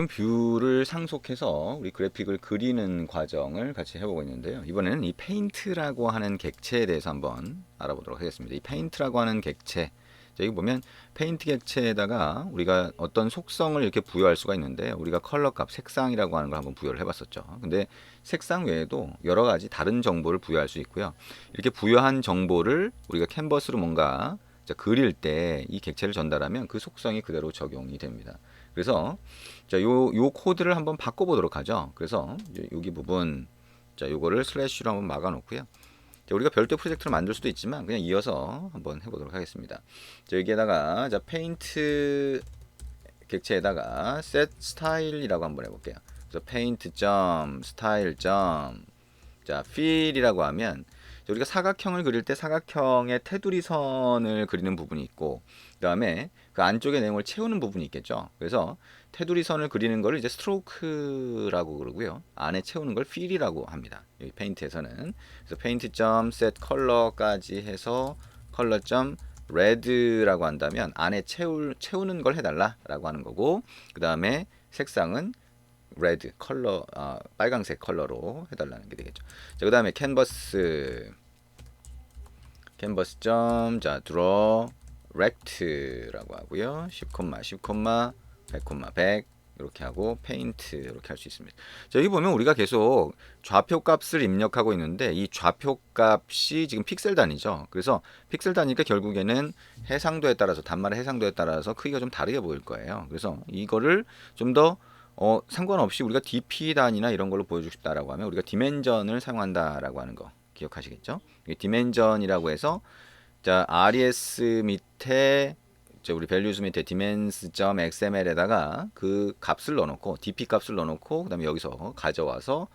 뷰를 상속해서 우리 그래픽을 그리는 과정을 같이 해보고 있는데요. 이번에는 이 페인트라고 하는 객체에 대해서 한번 알아보도록 하겠습니다. 이 페인트라고 하는 객체, 여기 보면 페인트 객체에다가 우리가 어떤 속성을 이렇게 부여할 수가 있는데, 우리가 컬러 값, 색상이라고 하는 걸 한번 부여를 해봤었죠. 근데 색상 외에도 여러 가지 다른 정보를 부여할 수 있고요. 이렇게 부여한 정보를 우리가 캔버스로 뭔가 그릴 때 이 객체를 전달하면 그 속성이 그대로 적용이 됩니다. 그래서 요 코드를 한번 바꿔보도록 하죠. 그래서 여기 부분, 요거를 슬래시로 한번 막아 놓고요. 우리가 별도 프로젝트를 만들 수도 있지만 그냥 이어서 한번 해보도록 하겠습니다. 여기에다가 페인트 객체에다가 set style이라고 한번 해볼게요. 그래서 paint style fill이라고 하면 우리가 사각형을 그릴 때 사각형의 테두리 선을 그리는 부분이 있고, 그 다음에 그 안쪽의 내용을 채우는 부분이 있겠죠. 그래서 테두리 선을 그리는 거를 이제 스트로크라고 그러고요. 안에 채우는 걸 fill이라고 합니다. 여기 페인트에서는. 그래서 paint.set color까지 해서 color.red라고 한다면 안에 채우는 걸 해달라라고 하는 거고, 그 다음에 색상은 레드 컬러, 빨강색 컬러로 해달라는 게 되겠죠. 그 다음에 캔버스 draw rect라고 하고요. 10, 10, 100, 100 이렇게 하고 페인트 이렇게 할 수 있습니다. 여기 보면 우리가 계속 좌표 값을 입력하고 있는데, 이 좌표 값이 지금 픽셀 단위죠. 그래서 픽셀 단위니까 결국에는 해상도에 따라서, 단말의 해상도에 따라서 크기가 좀 다르게 보일 거예요. 그래서 이거를 좀 더 상관없이 우리가 DP 단위나 이런 걸로 보여주고 싶다라고 하면 우리가 디멘전을 사용한다라고 하는 거 기억하시겠죠? 디멘전이라고 해서 RES 밑에 우리 values 밑에 dimens.xml에다가 그 값을 넣어놓고 dp 값을 넣어놓고 그다음에 여기서 가져와서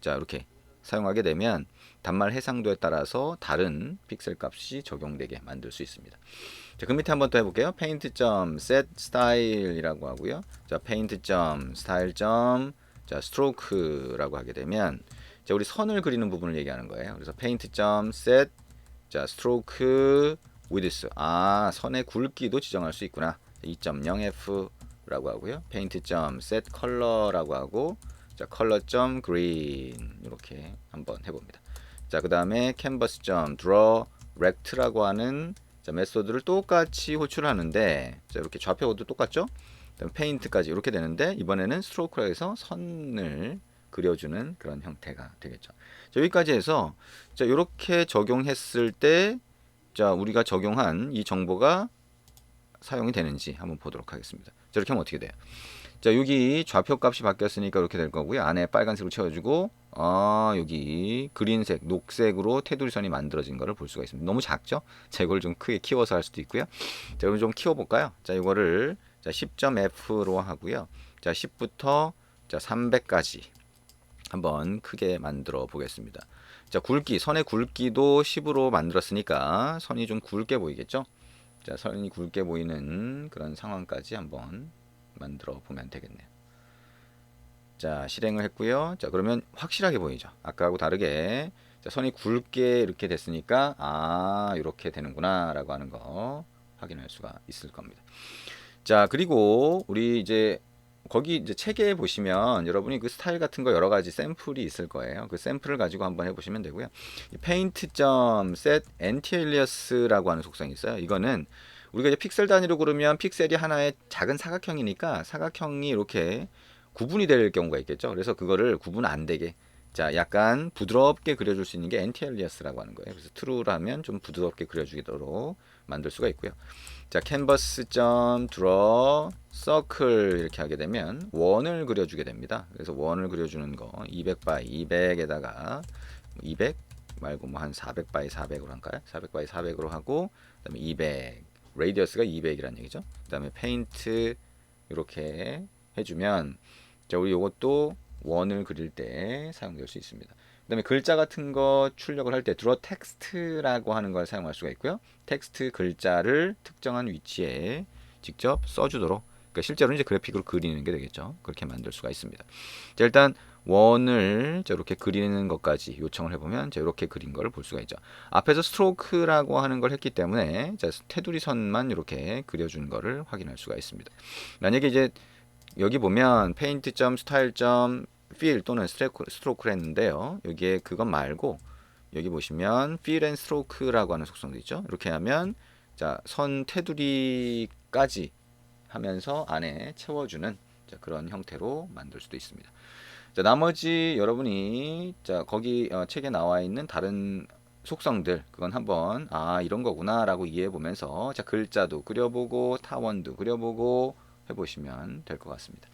이렇게 사용하게 되면 단말 해상도에 따라서 다른 픽셀 값이 적용되게 만들 수 있습니다. 그 밑에 한번 또 해볼게요. paint.set style이라고 하고요. paint.style. stroke라고 하게 되면 우리 선을 그리는 부분을 얘기하는 거예요. 그래서 paint.set stroke width, 선의 굵기도 지정할 수 있구나. 2.0f라고 하고요. paint.set color라고 하고, color.green 이렇게 한번 해봅니다. 그 다음에 canvas.draw rect라고 하는 메소드를 똑같이 호출하는데, 이렇게 좌표도 똑같죠? 페인트까지 이렇게 되는데, 이번에는 스트로크라 해서 선을 그려주는 그런 형태가 되겠죠. 여기까지 해서 이렇게 적용했을 때 우리가 적용한 이 정보가 사용이 되는지 한번 보도록 하겠습니다. 이렇게 하면 어떻게 돼요? 여기 좌표 값이 바뀌었으니까 이렇게 될 거고요. 안에 빨간색으로 채워주고, 여기 그린색, 녹색으로 테두리선이 만들어진 것을 볼 수가 있습니다. 너무 작죠? 이걸 좀 크게 키워서 할 수도 있고요. 그럼 좀 키워볼까요? 이거를 10.f로 하고요. 10부터 300까지 한번 크게 만들어 보겠습니다. 굵기, 선의 굵기도 10으로 만들었으니까 선이 좀 굵게 보이겠죠? 선이 굵게 보이는 그런 상황까지 한번 만들어 보면 되겠네요. 실행을 했고요. 그러면 확실하게 보이죠? 아까하고 다르게 선이 굵게 이렇게 됐으니까 이렇게 되는구나 라고 하는 거 확인할 수가 있을 겁니다. 그리고 우리 거기 책에 보시면 여러분이 그 스타일 같은 거 여러 가지 샘플이 있을 거예요. 그 샘플을 가지고 한번 해보시면 되고요. paint.set anti-alias라고 하는 속성이 있어요. 이거는 우리가 픽셀 단위로 그러면 픽셀이 하나의 작은 사각형이니까 사각형이 이렇게 구분이 될 경우가 있겠죠. 그래서 그거를 구분 안 되게 약간 부드럽게 그려줄 수 있는 게 anti-alias라고 하는 거예요. 그래서 true라면 좀 부드럽게 그려주도록 만들 수가 있고요. canvas.draw circle 이렇게 하게 되면 원을 그려주게 됩니다. 그래서 원을 그려주는 거 200 by 200에다가 200 말고 뭐 한 400 by 400으로 할까요? 400 by 400으로 하고, 그다음에 200 레디어스가 200이라는 얘기죠. 그다음에 페인트 이렇게 해주면 우리 이것도 원을 그릴 때 사용될 수 있습니다. 그 다음에 글자 같은 거 출력을 할 때 draw text라고 하는 걸 사용할 수가 있고요. 텍스트 글자를 특정한 위치에 직접 써주도록, 그러니까 실제로 그래픽으로 그리는 게 되겠죠. 그렇게 만들 수가 있습니다. 일단 원을 이렇게 그리는 것까지 요청을 해보면 이렇게 그린 걸 볼 수가 있죠. 앞에서 스트로크라고 하는 걸 했기 때문에 테두리 선만 이렇게 그려준 거를 확인할 수가 있습니다. 만약에 여기 보면 paint.style.fill 또는 stroke를 했는데요. 여기에 그것 말고 여기 보시면 fill and stroke라고 하는 속성도 있죠. 이렇게 하면 자, 선 테두리까지 하면서 안에 채워주는 자, 그런 형태로 만들 수도 있습니다. 자, 나머지 여러분이 자, 거기 책에 나와 있는 다른 속성들 그건 한번 이런 거구나 라고 이해해 보면서 자, 글자도 그려보고 타원도 그려보고 해보시면 될 것 같습니다.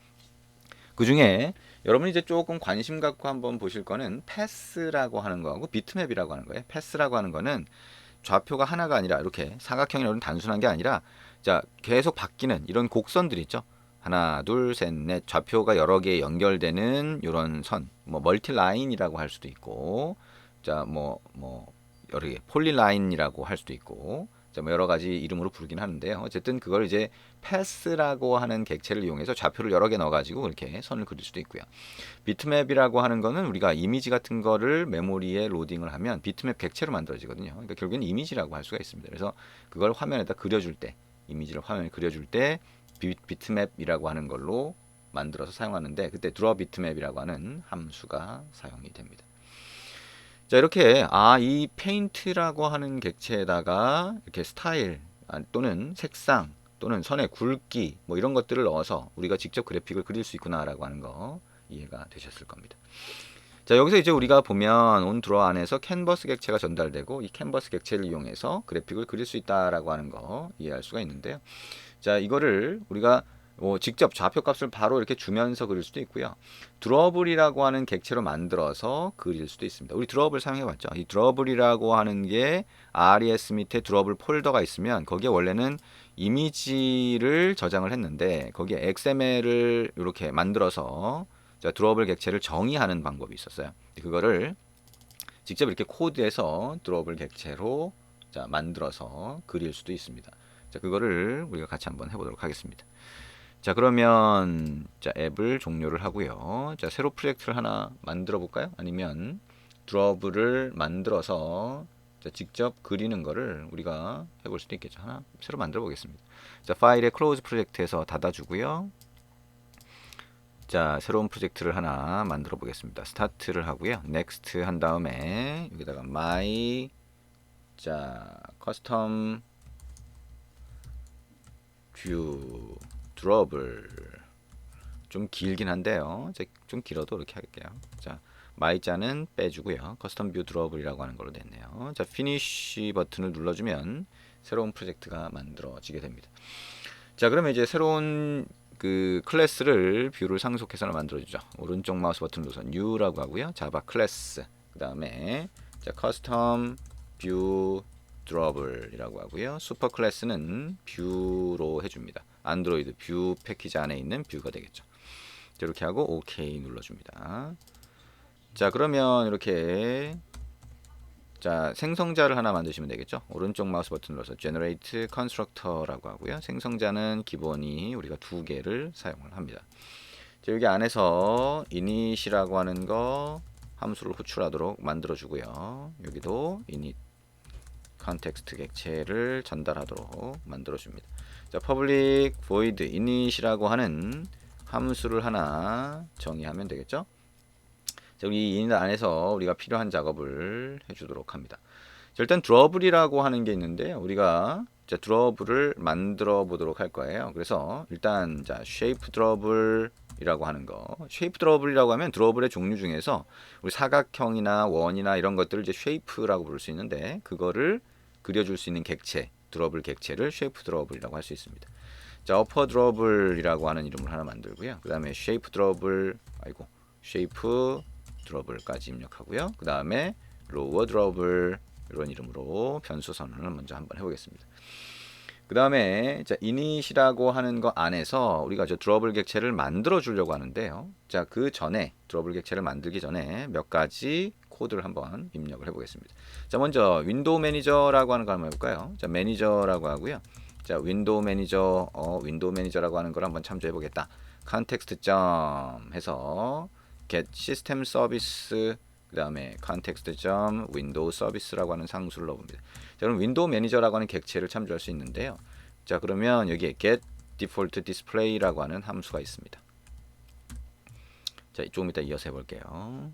그 중에 여러분이 이제 조금 관심 갖고 한번 보실 거는 패스라고 하는 거하고 비트맵이라고 하는 거예요. 패스라고 하는 거는 좌표가 하나가 아니라 이렇게 사각형이 단순한 게 아니라 자, 계속 바뀌는 이런 곡선들 있죠. 하나, 둘, 셋, 넷 좌표가 여러 개 연결되는 이런 선, 뭐 멀티 라인이라고 할 수도 있고, 자, 뭐 여러 개 폴리라인이라고 할 수도 있고, 자, 뭐 여러 가지 이름으로 부르긴 하는데요. 어쨌든 그걸 이제 패스라고 하는 객체를 이용해서 좌표를 여러 개 넣어가지고 그렇게 선을 그릴 수도 있고요. 비트맵이라고 하는 거는 우리가 이미지 같은 거를 메모리에 로딩을 하면 비트맵 객체로 만들어지거든요. 그러니까 결국엔 이미지라고 할 수가 있습니다. 그래서 그걸 화면에다 그려줄 때, 이미지를 화면에 그려줄 때 비트맵이라고 하는 걸로 만들어서 사용하는데 그때 draw bitmap이라고 하는 함수가 사용이 됩니다. 자, 이렇게 이 페인트라고 하는 객체에다가 이렇게 스타일 또는 색상 또는 선의 굵기 뭐 이런 것들을 넣어서 우리가 직접 그래픽을 그릴 수 있구나라고 하는 거 이해가 되셨을 겁니다. 자, 여기서 이제 우리가 보면 온 드로어 안에서 캔버스 객체가 전달되고 이 캔버스 객체를 이용해서 그래픽을 그릴 수 있다라고 하는 거 이해할 수가 있는데요. 자, 이거를 우리가 직접 좌표 값을 바로 이렇게 주면서 그릴 수도 있고요. 드러블이라고 하는 객체로 만들어서 그릴 수도 있습니다. 우리 드러블 사용해 봤죠. 이 드러블이라고 하는 게 RES 밑에 드러블 폴더가 있으면 거기에 원래는 이미지를 저장을 했는데 거기에 XML을 이렇게 만들어서 자, 드러블 객체를 정의하는 방법이 있었어요. 그거를 직접 이렇게 코드에서 드러블 객체로 자, 만들어서 그릴 수도 있습니다. 자, 그거를 우리가 같이 한번 해보도록 하겠습니다. 자, 그러면 자, 앱을 종료를 하고요. 자, 새로 프로젝트를 하나 만들어 볼까요? 아니면 드러블을 만들어서 자, 직접 그리는 거를 우리가 해볼 수도 있겠죠. 하나 새로 만들어 보겠습니다. 자, 파일에 클로즈 프로젝트에서 닫아주고요. 자, 새로운 프로젝트를 하나 만들어 보겠습니다. 스타트를 하고요. 넥스트 한 다음에 여기다가 my 자, 커스텀 뷰 드러블 좀 길긴 한데요. 좀 길어도 이렇게 할게요. 자, my자는 빼주고요. 커스텀 뷰 드러블이라고 하는 걸로 됐네요. 자, 피니쉬 버튼을 눌러주면 새로운 프로젝트가 만들어지게 됩니다. 자, 그러면 이제 새로운 그 클래스를 뷰를 상속해서 만들어주죠. 오른쪽 마우스 버튼 눌러서 New라고 하고요. 자바 클래스 그 다음에 자, 커스텀 뷰 드러블이라고 하고요. 슈퍼 클래스는 뷰로 해줍니다. 안드로이드 뷰 패키지 안에 있는 뷰가 되겠죠. 이렇게 하고 OK 눌러줍니다. 자, 그러면 이렇게 자, 생성자를 하나 만드시면 되겠죠. 오른쪽 마우스 버튼 눌러서 Generate Constructor라고 하고요. 생성자는 기본이 우리가 두 개를 사용을 합니다. 자, 여기 안에서 init이라고 하는 거 함수를 호출하도록 만들어주고요. 여기도 init 컨텍스트 객체를 전달하도록 만들어줍니다. 자, public void init이라고 하는 함수를 하나 정의하면 되겠죠. 자, 여기 init 안에서 우리가 필요한 작업을 해주도록 합니다. 자, 일단 드러블이라고 하는 게 있는데 우리가 자, 드러블을 만들어 보도록 할 거예요. 그래서 일단 자, shape 드러블이라고 하는 거, shape 드러블이라고 하면 드러블의 종류 중에서 우리 사각형이나 원이나 이런 것들을 이제 shape라고 부를 수 있는데 그거를 그려줄 수 있는 객체, 드러블 객체를 shape 드러블이라고 할 수 있습니다. 자, upper 드러블이라고 하는 이름을 하나 만들고요. 그 다음에 shape 드러블, shape 드러블까지 입력하고요. 그 다음에 lower 드러블 이런 이름으로 변수 선언을 먼저 한번 해보겠습니다. 그 다음에 자, init이라고 하는 거 안에서 우리가 저 드러블 객체를 만들어 주려고 하는데요. 자, 그 전에 드러블 객체를 만들기 전에 몇 가지 코드를 한번 입력을 해보겠습니다. 자, 먼저 윈도우 매니저라고 하는 거 한번 해볼까요? 자, 매니저라고 하고요. 자, 윈도우 매니저라고 하는 걸 한번 참조해 보겠다. 컨텍스트 점 해서 get system service 그 다음에 컨텍스트 점 윈도우 서비스라고 하는 상수를 넣어봅니다. 자, 그럼 윈도우 매니저라고 하는 객체를 참조할 수 있는데요. 자, 그러면 여기에 get default display라고 하는 함수가 있습니다. 자, 조금 이따 이어서 해볼게요.